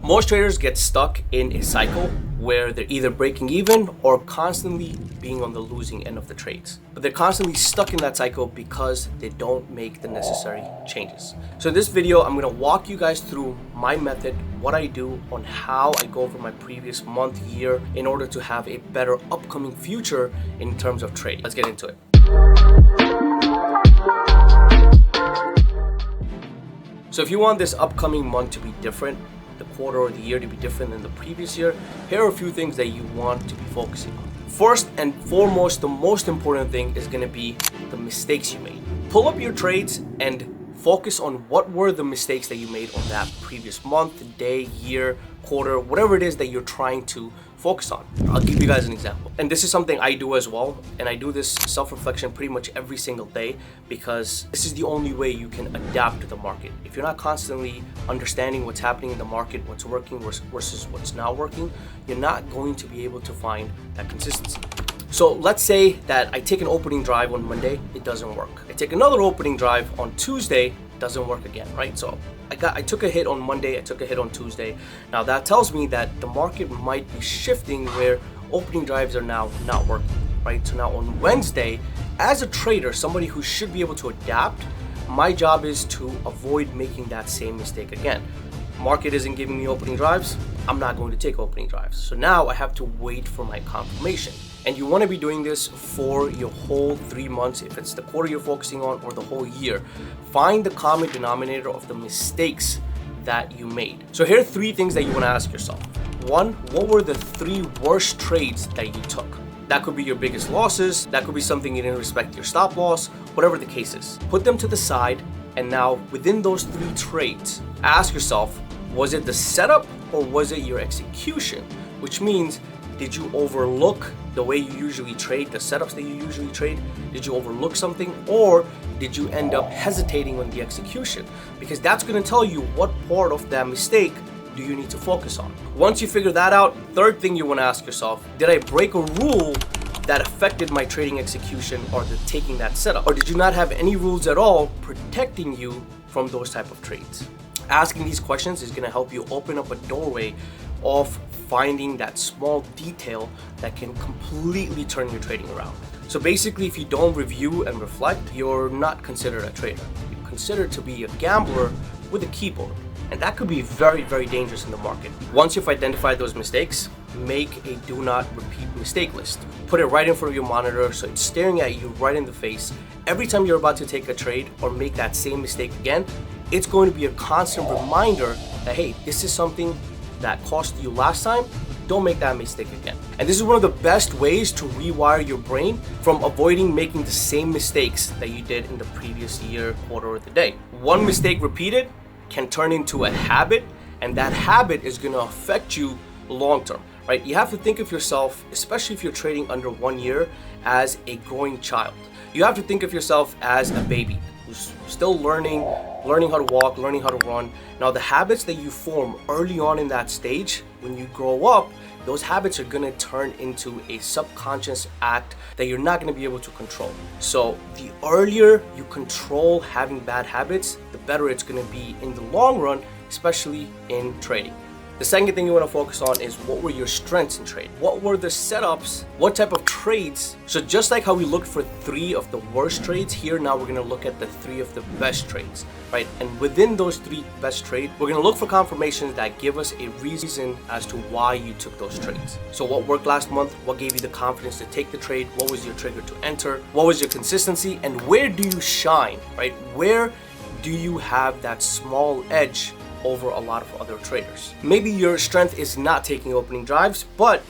Most traders get stuck in a cycle where they're either breaking even or constantly being on the losing end of the trades. But they're constantly stuck in that cycle because they don't make the necessary changes. So in this video, I'm gonna walk you guys through my method, what I do, on how I go over my previous month, year, in order to have a better upcoming future in terms of trade. Let's get into it. So if you want this upcoming month to be different, the quarter or the year to be different than the previous year, here are a few things that you want to be focusing on. First and foremost, the most important thing is going to be the mistakes you made. Pull up your trades and focus on what were the mistakes that you made on that previous month, day, year, quarter, whatever it is that you're trying to focus on. I'll give you guys an example. And this is something I do as well. And I do this self-reflection pretty much every single day because this is the only way you can adapt to the market. If you're not constantly understanding what's happening in the market, what's working versus what's not working, you're not going to be able to find that consistency. So let's say that I take an opening drive on Monday, it doesn't work. I take another opening drive on Tuesday, it doesn't work again, right? So I took a hit on Monday, I took a hit on Tuesday. Now that tells me that the market might be shifting where opening drives are now not working, right? So now on Wednesday, as a trader, somebody who should be able to adapt, my job is to avoid making that same mistake again. Market isn't giving me opening drives, I'm not going to take opening drives. So now I have to wait for my confirmation. And you want to be doing this for your whole 3 months, if it's the quarter you're focusing on or the whole year. Find the common denominator of the mistakes that you made. So here are 3 things that you want to ask yourself. 1, what were the 3 worst trades that you took? That could be your biggest losses, that could be something you didn't respect your stop loss, whatever the case is. Put them to the side, and now within those 3 trades, ask yourself, was it the setup or was it your execution? Which means, did you overlook the way you usually trade, the setups that you usually trade? Did you overlook something, or did you end up hesitating on the execution? Because that's going to tell you what part of that mistake do you need to focus on. Once you figure that out, 3rd thing you want to ask yourself, did I break a rule that affected my trading execution or taking that setup? Or did you not have any rules at all protecting you from those type of trades? Asking these questions is going to help you open up a doorway of finding that small detail that can completely turn your trading around. So basically, if you don't review and reflect, you're not considered a trader. You're considered to be a gambler with a keyboard. And that could be very, very dangerous in the market. Once you've identified those mistakes, make a do not repeat mistake list. Put it right in front of your monitor so it's staring at you right in the face. Every time you're about to take a trade or make that same mistake again, it's going to be a constant reminder that, hey, this is something that cost you last time, don't make that mistake again. And this is one of the best ways to rewire your brain from avoiding making the same mistakes that you did in the previous year, quarter, or the day. One mistake repeated can turn into a habit, and that habit is going to affect you long term, right? You have to think of yourself, especially if you're trading under 1 year, as a growing child. You have to think of yourself as a baby who's still learning how to walk, learning how to run. Now, the habits that you form early on in that stage, when you grow up, those habits are gonna turn into a subconscious act that you're not gonna be able to control. So the earlier you control having bad habits, the better it's gonna be in the long run, especially in trading. The second thing you want to focus on is, what were your strengths in trade? What were the setups? What type of trades? So just like how we looked for 3 of the worst trades, here now we're going to look at the 3 of the best trades, right? And within those 3 best trades, we're going to look for confirmations that give us a reason as to why you took those trades. So what worked last month? What gave you the confidence to take the trade? What was your trigger to enter? What was your consistency? And where do you shine, right? Where do you have that small edge over a lot of other traders? Maybe your strength is not taking opening drives, but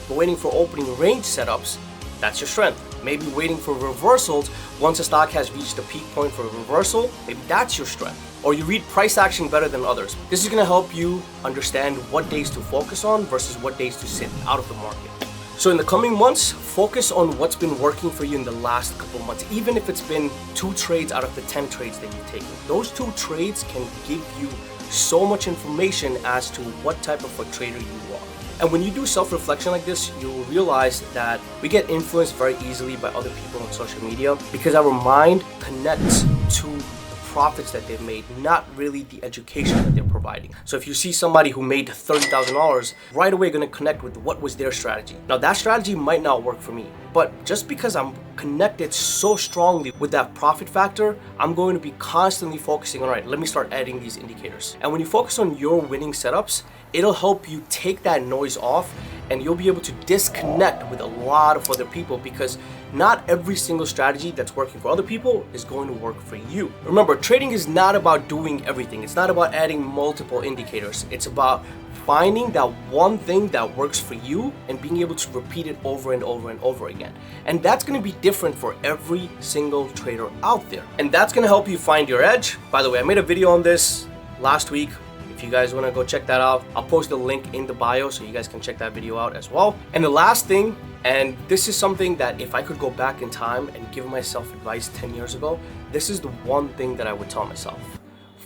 waiting for opening range setups, that's your strength. Maybe waiting for reversals once a stock has reached the peak point for a reversal, maybe that's your strength. Or you read price action better than others. This is going to help you understand what days to focus on versus what days to sit out of the market. So in the coming months, focus on what's been working for you in the last couple months, even if it's been 2 trades out of the 10 trades that you've taken. Those 2 trades can give you so much information as to what type of a trader you are. And when you do self-reflection like this, you will realize that we get influenced very easily by other people on social media because our mind connects to the profits that they've made, not really the education that they're providing. So if you see somebody who made $30,000, right away going to connect with what was their strategy. Now that strategy might not work for me, but just because I'm connected so strongly with that profit factor, I'm going to be constantly focusing on, all right, let me start adding these indicators. And when you focus on your winning setups, it'll help you take that noise off, and you'll be able to disconnect with a lot of other people, because not every single strategy that's working for other people is going to work for you. Remember, trading is not about doing everything. It's not about adding multiple indicators. It's about finding that one thing that works for you and being able to repeat it over and over and over again. And that's going to be different for every single trader out there. And that's going to help you find your edge. By the way, I made a video on this last week. If you guys want to go check that out, I'll post the link in the bio so you guys can check that video out as well. And the last thing, and this is something that if I could go back in time and give myself advice 10 years ago, this is the one thing that I would tell myself.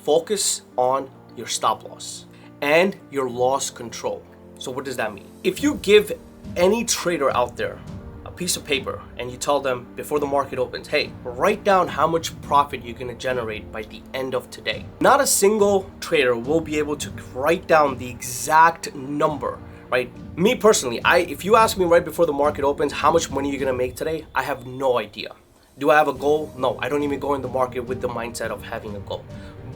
Focus on your stop loss and your loss control. So what does that mean? If you give any trader out there a piece of paper and you tell them before the market opens, hey, write down how much profit you're going to generate by the end of today. Not a single trader will be able to write down the exact number, right? Me personally, if you ask me right before the market opens, how much money you're going to make today, I have no idea. Do I have a goal? No, I don't even go in the market with the mindset of having a goal.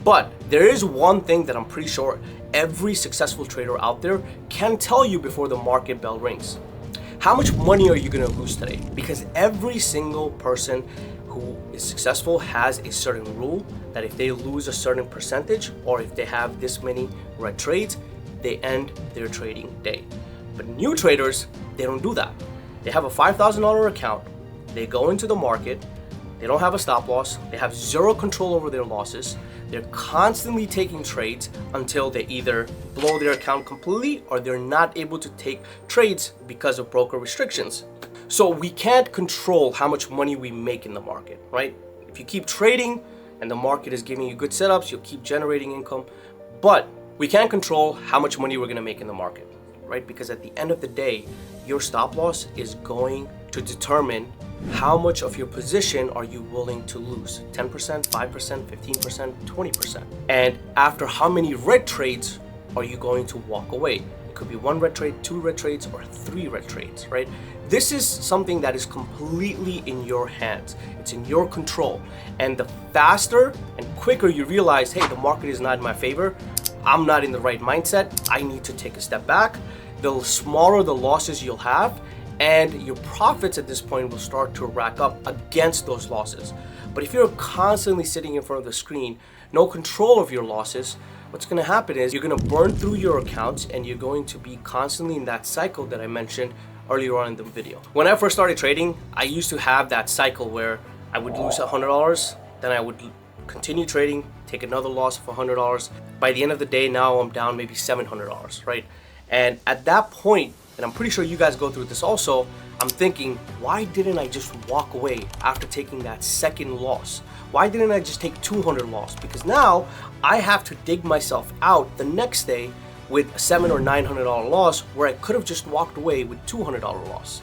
But there is one thing that I'm pretty sure every successful trader out there can tell you before the market bell rings. How much money are you going to lose today? Because every single person who is successful has a certain rule that if they lose a certain percentage, or if they have this many red trades, they end their trading day. But new traders, they don't do that. They have a $5,000 account. They go into the market. They don't have a stop loss. They have zero control over their losses. They're constantly taking trades until they either blow their account completely or they're not able to take trades because of broker restrictions. So we can't control how much money we make in the market, right? If you keep trading and the market is giving you good setups, you'll keep generating income. But we can't control how much money we're going to make in the market, right? Because at the end of the day, your stop loss is going to determine how much of your position are you willing to lose? 10%, 5%, 15%, 20%. And after how many red trades are you going to walk away? It could be 1 red trade, 2 red trades, or 3 red trades, right? This is something that is completely in your hands. It's in your control. And the faster and quicker you realize, hey, the market is not in my favor, I'm not in the right mindset, I need to take a step back, the smaller the losses you'll have, and your profits at this point will start to rack up against those losses. But if you're constantly sitting in front of the screen, no control of your losses, what's going to happen is you're going to burn through your accounts and you're going to be constantly in that cycle that I mentioned earlier on in the video. When I first started trading, I used to have that cycle where I would lose $100, then I would continue trading, take another loss of $100. By the end of the day, now I'm down maybe $700, right? And at that point, and I'm pretty sure you guys go through this also, I'm thinking, why didn't I just walk away after taking that second loss? Why didn't I just take 200 loss? Because now I have to dig myself out the next day with a $700 or $900 loss where I could have just walked away with $200 loss.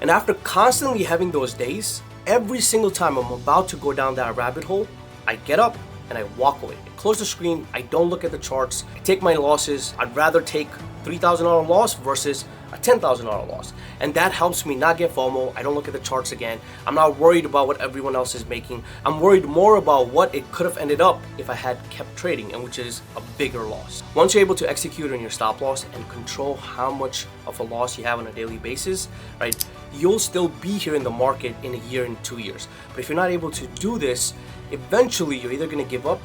And after constantly having those days, every single time I'm about to go down that rabbit hole, I get up and I walk away. I close the screen, I don't look at the charts, I take my losses. I'd rather take $3,000 loss versus a $10,000 loss. And that helps me not get FOMO. I don't look at the charts again. I'm not worried about what everyone else is making. I'm worried more about what it could have ended up if I had kept trading, and which is a bigger loss. Once you're able to execute on your stop loss and control how much of a loss you have on a daily basis, right, you'll still be here in the market in a year and 2 years. But if you're not able to do this, eventually you're either going to give up,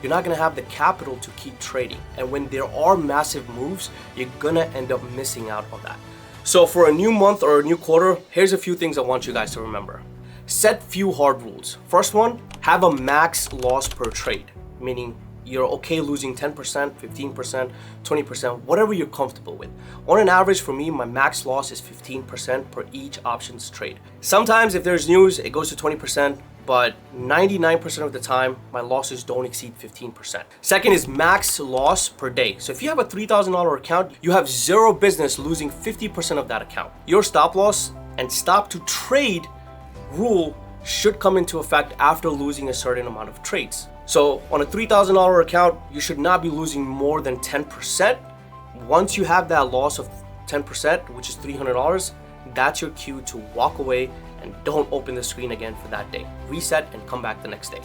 you're not going to have the capital to keep trading. And when there are massive moves, you're going to end up missing out on that. So for a new month or a new quarter, here's a few things I want you guys to remember. Set few hard rules. First one, have a max loss per trade, meaning you're okay losing 10%, 15%, 20%, whatever you're comfortable with. On an average, for me, my max loss is 15% per each options trade. Sometimes if there's news, it goes to 20%, but 99% of the time, my losses don't exceed 15%. Second is max loss per day. So if you have a $3,000 account, you have zero business losing 50% of that account. Your stop loss and stop to trade rule should come into effect after losing a certain amount of trades. So on a $3,000 account, you should not be losing more than 10%. Once you have that loss of 10%, which is $300, that's your cue to walk away and don't open the screen again for that day. Reset and come back the next day.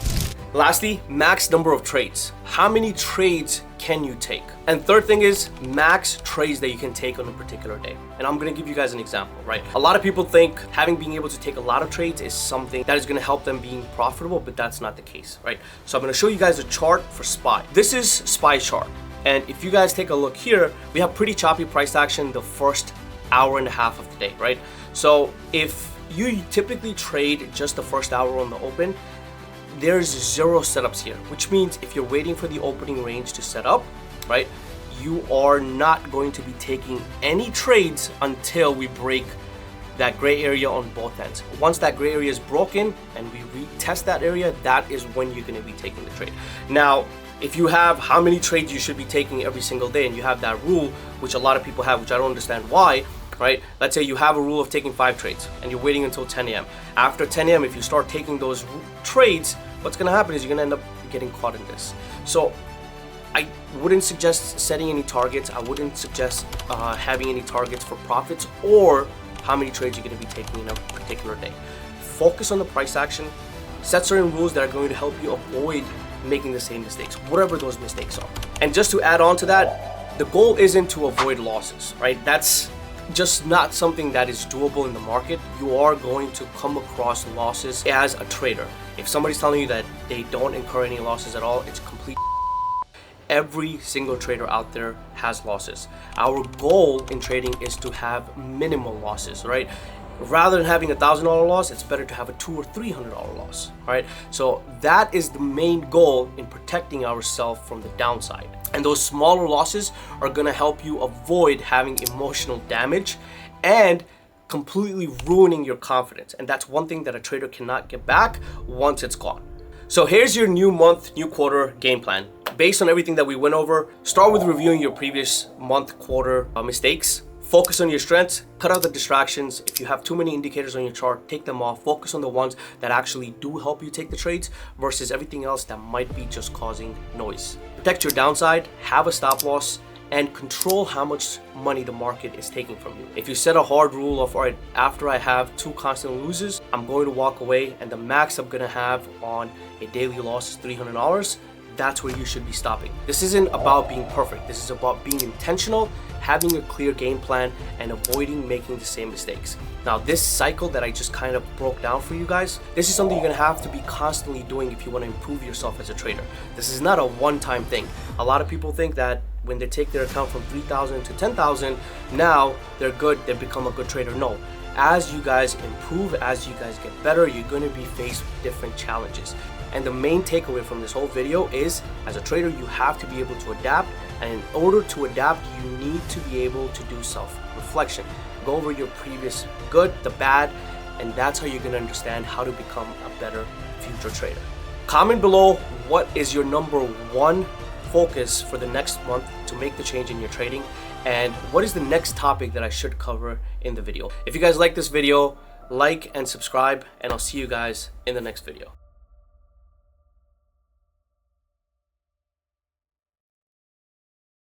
Lastly, max number of trades. How many trades can you take? And third thing is max trades that you can take on a particular day. And I'm gonna give you guys an example, right? A lot of people think being able to take a lot of trades is something that is gonna help them being profitable, but that's not the case, right? So I'm gonna show you guys a chart for SPY. This is SPY chart. And if you guys take a look here, we have pretty choppy price action the first hour and a half of the day, right? So if you typically trade just the first hour on the open, there's 0 setups here, which means if you're waiting for the opening range to set up, right, you are not going to be taking any trades until we break that gray area on both ends. Once that gray area is broken and we retest that area, that is when you're going to be taking the trade. Now, if you have how many trades you should be taking every single day, and you have that rule, which a lot of people have, which I don't understand why, right? Let's say you have a rule of taking 5 trades and you're waiting until 10 a.m. After 10 a.m., if you start taking those trades, what's gonna happen is you're gonna end up getting caught in this. So I wouldn't suggest setting any targets. I wouldn't suggest having any targets for profits or how many trades you're gonna be taking in a particular day. Focus on the price action. Set certain rules that are going to help you avoid making the same mistakes, whatever those mistakes are. And just to add on to that, the goal isn't to avoid losses, right? That's just not something that is doable in the market. You are going to come across losses as a trader. If somebody's telling you that they don't incur any losses at all, it's complete. Every single trader out there has losses. Our goal in trading is to have minimal losses, right? Rather than having $1,000 loss, it's better to have a $200 or $300 loss, right? So that is the main goal in protecting ourselves from the downside. And those smaller losses are gonna help you avoid having emotional damage and completely ruining your confidence. And that's one thing that a trader cannot get back once it's gone. So here's your new month, new quarter game plan. Based on everything that we went over, start with reviewing your previous month, quarter mistakes. Focus on your strengths, cut out the distractions. If you have too many indicators on your chart, take them off. Focus on the ones that actually do help you take the trades versus everything else that might be just causing noise. Protect your downside, have a stop loss, and control how much money the market is taking from you. If you set a hard rule of, all right, after I have 2 constant losses, I'm going to walk away, and the max I'm gonna have on a daily loss is $300, that's where you should be stopping. This isn't about being perfect. This is about being intentional, having a clear game plan, and avoiding making the same mistakes. Now, this cycle that I just kind of broke down for you guys, this is something you're gonna have to be constantly doing if you wanna improve yourself as a trader. This is not a one-time thing. A lot of people think that when they take their account from 3,000 to 10,000, now they're good, they become a good trader. No. As you guys improve, as you guys get better, you're gonna be faced with different challenges. And the main takeaway from this whole video is, as a trader, you have to be able to adapt. And in order to adapt, you need to be able to do self-reflection. Go over your previous good, the bad, and that's how you're gonna understand how to become a better future trader. Comment below what is your #1 focus for the next month to make the change in your trading, and what is the next topic that I should cover in the video. If you guys like this video, like and subscribe, and I'll see you guys in the next video.